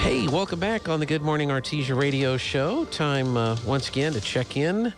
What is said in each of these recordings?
Hey, welcome back on the Good Morning Artesia radio show. Time once again to check in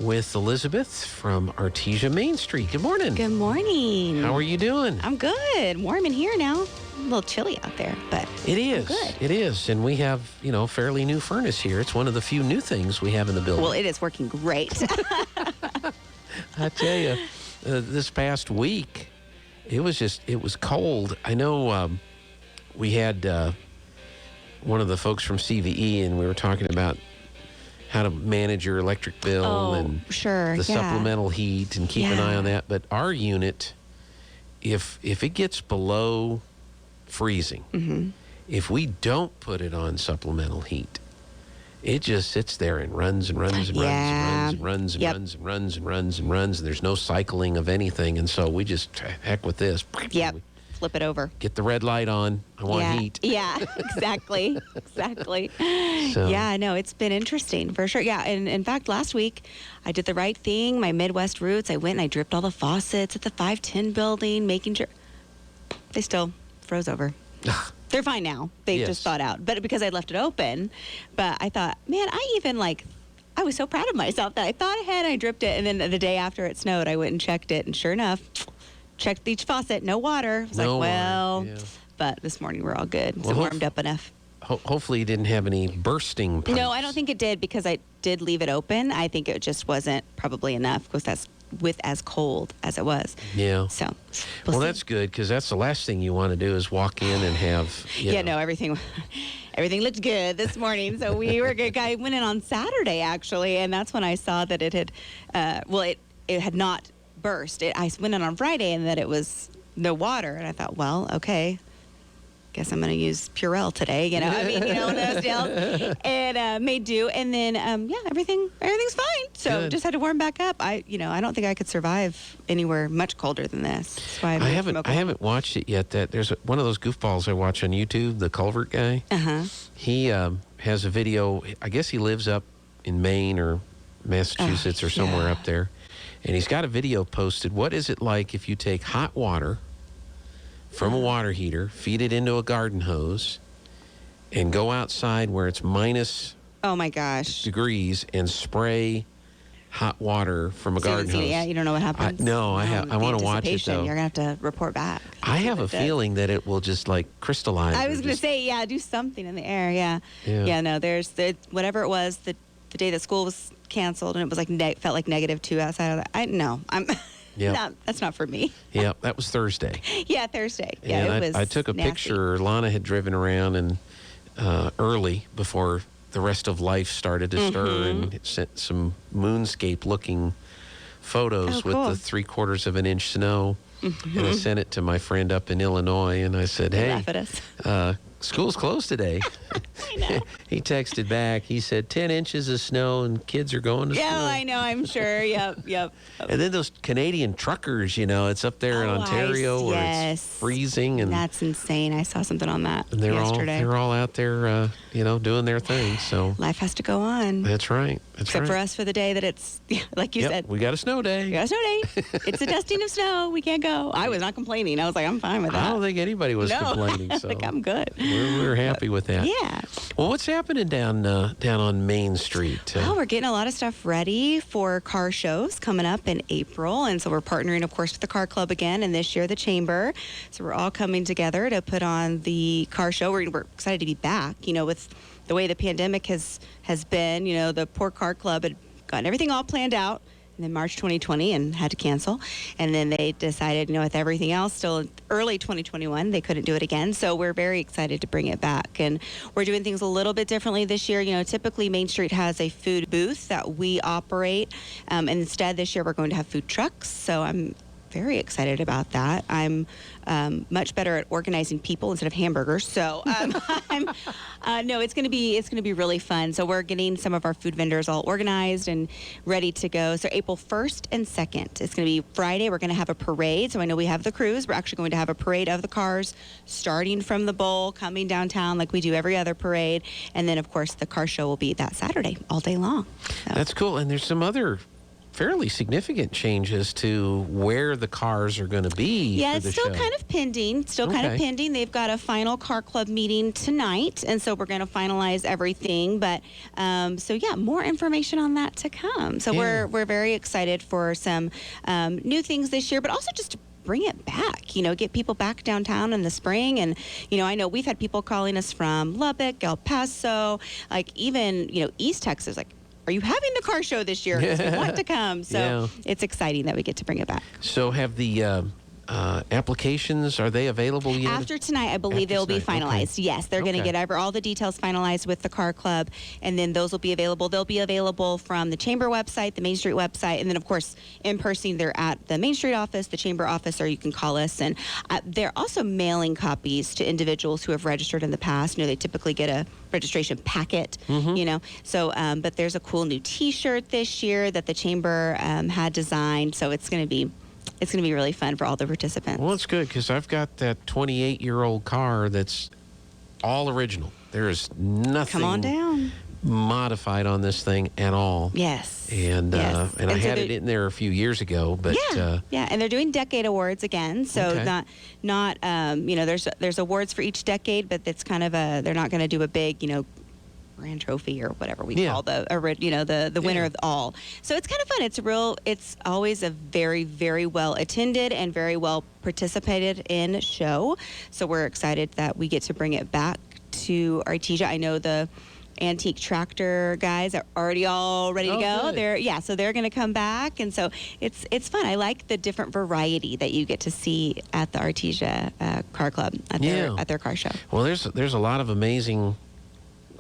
with Elizabeth from Artesia MainStreet. Good morning. Good morning. How are you doing? I'm good. Warm in here now. A little chilly out there, but It is. I'm good. It is. And we have, fairly new furnace here. It's one of the few new things we have in the building. Well, it is working great. I tell you, this past week, it was cold. I know we had one of the folks from CVE, and we were talking about how to manage your electric bill and sure, the supplemental heat and keep an eye on that. But our unit, if it gets below freezing, if we don't put it on supplemental heat, it just sits there and runs and runs and runs and runs and runs and runs and runs and runs, and there's no cycling of anything. And so we just, heck with this. Yep. Flip it over. Get the red light on. I want heat. Yeah, exactly. Exactly. So. Yeah, I know. It's been interesting for sure. Yeah, and in fact, last week, I did the right thing. My Midwest roots, I went and I dripped all the faucets at the 510 building, making sure they still froze over. They're fine now. They just thawed out. But because I left it open, but I thought, man, I was so proud of myself that I thought ahead, I dripped it, and then the day after it snowed, I went and checked it, and sure enough, checked each faucet, no water. I was but this morning we're all good. It's warmed up enough. Hopefully you didn't have any bursting pipes. No, I don't think it did because I did leave it open. I think it just wasn't probably enough because that's with as cold as it was. Yeah. So, well, that's good because that's the last thing you want to do is walk in and have, everything looked good this morning. So we were good. I went in on Saturday actually, and that's when I saw that it had, it had not burst. I went in on Friday and that it was no water, and I thought, well, okay, guess I'm going to use Purell today. Those deals, and made do. And then, everything's fine. So Good. Just had to warm back up. I don't think I could survive anywhere much colder than this. That's why I haven't watched it yet. There's one of those goofballs I watch on YouTube, the Culvert guy. He has a video. I guess he lives up in Maine or Massachusetts or somewhere up there. And he's got a video posted. What is it like if you take hot water from a water heater, feed it into a garden hose, and go outside where it's minus oh my gosh degrees and spray hot water from a garden hose? Yeah, you don't know what happens. I want to watch it though. You're gonna have to report back. I have a feeling that it will just like crystallize. I was gonna say, do something in the air. Yeah. No, there's whatever it was the day that school was canceled, and it was like felt like -2 outside of that. That's not for me. Yeah, that was Thursday. Yeah, Thursday. Yeah, and it was I took a nasty picture. Lana had driven around and early before the rest of life started to stir, and sent some moonscape-looking photos with the 3/4 of an inch snow. And I sent it to my friend up in Illinois, and I said, "Hey, laugh at us. School's closed today." I know. He texted back. He said 10 inches of snow and kids are going to school. Yeah, I know. I'm sure. Yep. And then those Canadian truckers, it's up there in Ontario where it's freezing, and that's insane. I saw something on that yesterday. They're all out there, doing their thing. So life has to go on. That's right. Except for us for the day that it's like you said. We got a snow day. It's a dusting of snow. We can't go. I was not complaining. I was like, I'm fine with that. I don't think anybody was complaining. I think I'm good. We're happy with that. Yeah. Well, what's happening down on Main Street? Well, we're getting a lot of stuff ready for car shows coming up in April. And so we're partnering, of course, with the Car Club again, and this year the Chamber. So we're all coming together to put on the car show. We're excited to be back, with the way the pandemic has been. The poor Car Club had gotten everything all planned out in March 2020 and had to cancel. And then they decided, with everything else still early 2021, they couldn't do it again. So we're very excited to bring it back. And we're doing things a little bit differently this year. Typically MainStreet has a food booth that we operate. And instead this year we're going to have food trucks. So I'm very excited about that. I'm much better at organizing people instead of hamburgers. So it's going to be really fun. So we're getting some of our food vendors all organized and ready to go. So April 1st and 2nd, it's going to be Friday. We're going to have a parade. So I know we have the cruise. We're actually going to have a parade of the cars starting from the bowl, coming downtown like we do every other parade. And then, of course, the car show will be that Saturday all day long. So. That's cool. And there's some other fairly significant changes to where the cars are going to be. Yeah, for it's the still show. kind of pending. Still kind of Okay. pending. They've got a final car club meeting tonight, and so we're going to finalize everything. But so yeah, more information on that to come. So Yeah. we're very excited for some new things this year, but also just to bring it back. Get people back downtown in the spring. And I know we've had people calling us from Lubbock, El Paso, like even East Texas, like. Are you having the car show this year? Because we want to come. So Yeah. it's exciting that we get to bring it back. So have the applications, are they available yet? After tonight, I believe After they'll be tonight, finalized. okay. Yes, they're going to Okay. get all the details finalized with the car club, and then those will be available. They'll be available from the Chamber website, the MainStreet website, and then, of course, in person, they're at the MainStreet office, the Chamber office, or you can call us. And they're also mailing copies to individuals who have registered in the past. They typically get a registration packet, So, but there's a cool new T-shirt this year that the Chamber had designed, so it's going to be really fun for all the participants. Well, it's good because I've got that 28-year-old car that's all original. There is nothing Come on down. modified on this thing at all. Yes. And Yes. and I And so had they- it in there a few years ago, but Yeah, and they're doing decade awards again. So Okay. not there's awards for each decade, but it's kind of they're not going to do a big grand trophy or whatever we Yeah. call the winner Yeah. of all. So it's kind of fun. It's always a very, very well attended and very well participated in show. So we're excited that we get to bring it back to Artesia. I know the antique tractor guys are already all ready to Oh, go. good. So they're going to come back, and so it's fun. I like the different variety that you get to see at the Artesia Car Club at their car show. well, there's a lot of amazing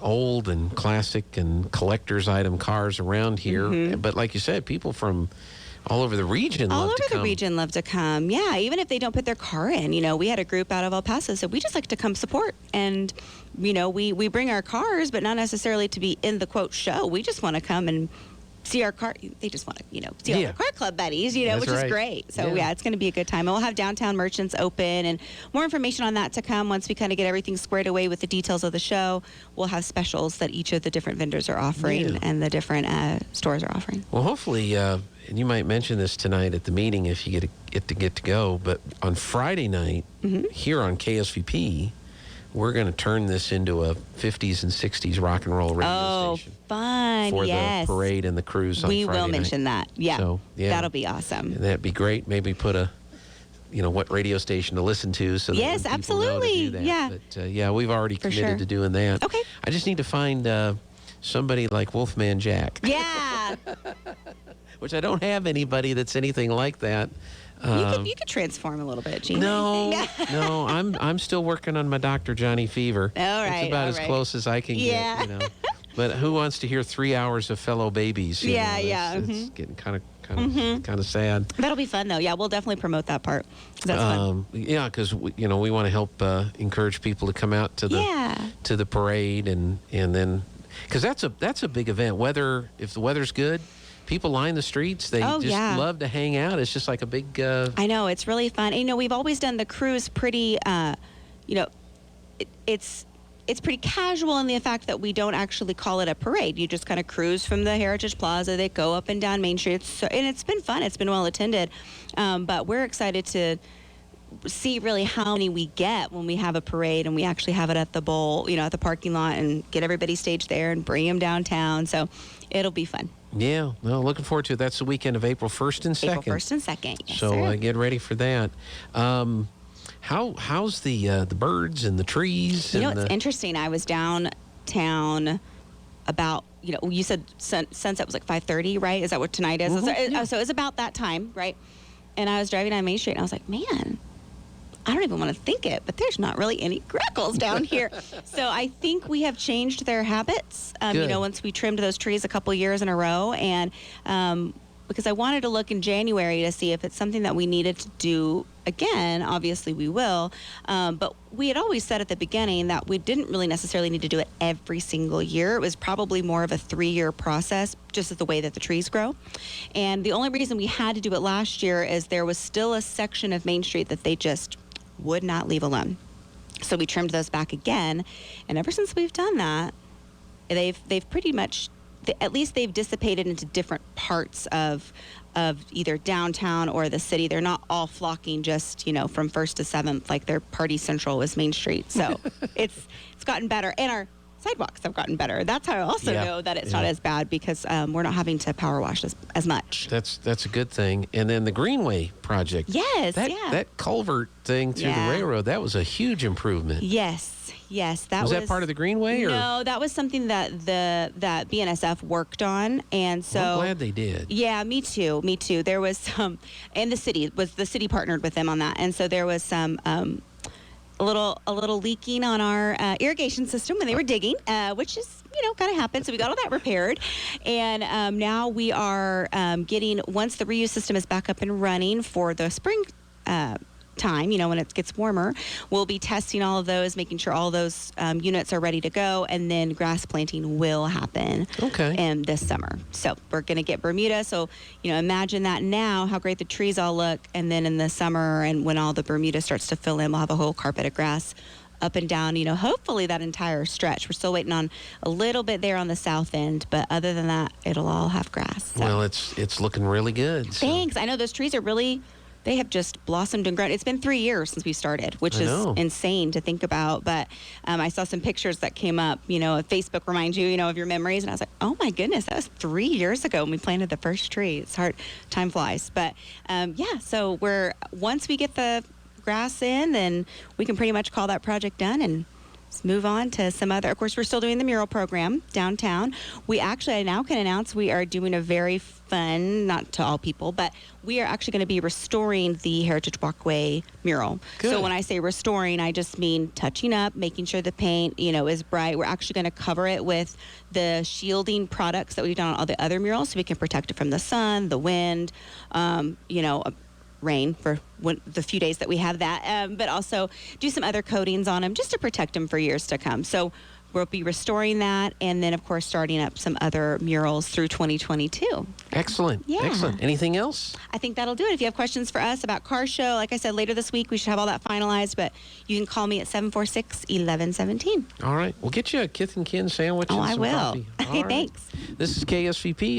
old and classic and collector's item cars around here. Mm-hmm. But like you said, people from all over the region All love over to come. the region love to come. Yeah, even if they don't put their car in. We had a group out of El Paso, so we just like to come support. And, we bring our cars, but not necessarily to be in the, quote, show. We just want to come and see our car. They just want to, see all Yeah. their car club buddies, That's which right. is great. So, Yeah. yeah, it's going to be a good time. And we'll have downtown merchants open and more information on that to come once we kind of get everything squared away with the details of the show. We'll have specials that each of the different vendors are offering Yeah. and the different stores are offering. Well, hopefully, and you might mention this tonight at the meeting if you get to go, but on Friday night Mm-hmm. here on KSVP, we're going to turn this into a 50s and 60s rock and roll radio Oh, station fun. for yes. the parade and the cruise on We Friday will night. mention that. Yeah. So, yeah. That'll be awesome. And that'd be great. Maybe put what radio station to listen to so that Yes, when people know to absolutely. do that. Yeah. But yeah, we've already For committed sure. to doing that. Okay. I just need to find somebody like Wolfman Jack, Yeah. which I don't have anybody that's anything like that. You could transform a little bit, Gene. No, no, I'm still working on my Dr. Johnny Fever. All right, It's about all as right. close as I can Yeah. get. But who wants to hear 3 hours of fellow babies? you Yeah, know? yeah, It's getting kind of sad. That'll be fun, though. Yeah, we'll definitely promote that part. 'Cause that's fun. Yeah, because we want to help encourage people to come out to the Yeah. to the parade and then because that's a big event. If the weather's good, people line the streets. They Oh, just yeah. love to hang out. It's just like a big. I know. It's really fun. And, we've always done the cruise pretty, it's pretty casual in the fact that we don't actually call it a parade. You just kind of cruise from the Heritage Plaza. They go up and down Main Street. And it's been fun. It's been well attended. But we're excited to see really how many we get when we have a parade and we actually have it at the bowl, at the parking lot and get everybody staged there and bring them downtown. So it'll be fun. Yeah, well, looking forward to it. That's the weekend of April 1st and 2nd. April 1st and 2nd. Yes, So sir. get ready for that. How's the birds and the trees? And It's interesting. I was downtown about, you said sunset was like 5:30, right? Is that what tonight is? Yeah. So it was about that time, right? And I was driving on Main Street and I was like, man, I don't even want to think it, but there's not really any grackles down here. So I think we have changed their habits, Good. once we trimmed those trees a couple years in a row. And because I wanted to look in January to see if it's something that we needed to do again. Obviously, we will. But we had always said at the beginning that we didn't really necessarily need to do it every single year. It was probably more of a 3-year process, just as the way that the trees grow. And the only reason we had to do it last year is there was still a section of Main Street that they just would not leave alone. So we trimmed those back again. And ever since we've done that, they've pretty much at least they've dissipated into different parts of either downtown or the city. They're not all flocking just, from 1st to 7th like their party central was Main Street. So it's gotten better. And our sidewalks have gotten better. That's how I also know that it's not as bad, because we're not having to power wash as much. That's a good thing. And then the Greenway project. Yes, that culvert thing through the railroad, that was a huge improvement. Yes. That was that part of the Greenway? Or? No, that was something that that BNSF worked on, and so I'm glad they did. Yeah, me too. There was some, and the city partnered with them on that, and so there was some. A little leaking on our irrigation system when they were digging, which is, kind of happened. So we got all that repaired. And now we are getting, once the reuse system is back up and running for the spring time, when it gets warmer, we'll be testing all of those, making sure all those units are ready to go, and then grass planting will happen in this summer. So we're going to get Bermuda. So, imagine that now, how great the trees all look, and then in the summer, and when all the Bermuda starts to fill in, we'll have a whole carpet of grass up and down, hopefully that entire stretch. We're still waiting on a little bit there on the south end, but other than that, it'll all have grass. So. Well, it's looking really good. So. Thanks. I know those trees are really... They have just blossomed and grown. It's been 3 years since we started, which is insane to think about. But I saw some pictures that came up, Facebook reminds you, of your memories. And I was like, oh, my goodness, that was 3 years ago when we planted the first tree. It's hard. Time flies. But, so once we get the grass in, then we can pretty much call that project done and move on to some other. Of course, we're still doing the mural program downtown. I now can announce we are doing a very fun, not to all people, but we are actually going to be restoring the Heritage Walkway mural. Good. So when I say restoring, I just mean touching up, making sure the paint, is bright. We're actually going to cover it with the shielding products that we've done on all the other murals, so we can protect it from the sun, the wind, rain for the few days that we have that, but also do some other coatings on them just to protect them for years to come. So we'll be restoring that, and then, of course, starting up some other murals through 2022. Excellent. Yeah. Excellent. Anything else? I think that'll do it. If you have questions for us about Car Show, like I said, later this week, we should have all that finalized, but you can call me at 746-1117. All right. We'll get you a Kith and Kin sandwich and I some will. coffee. Hey, right. thanks. This is KSVP.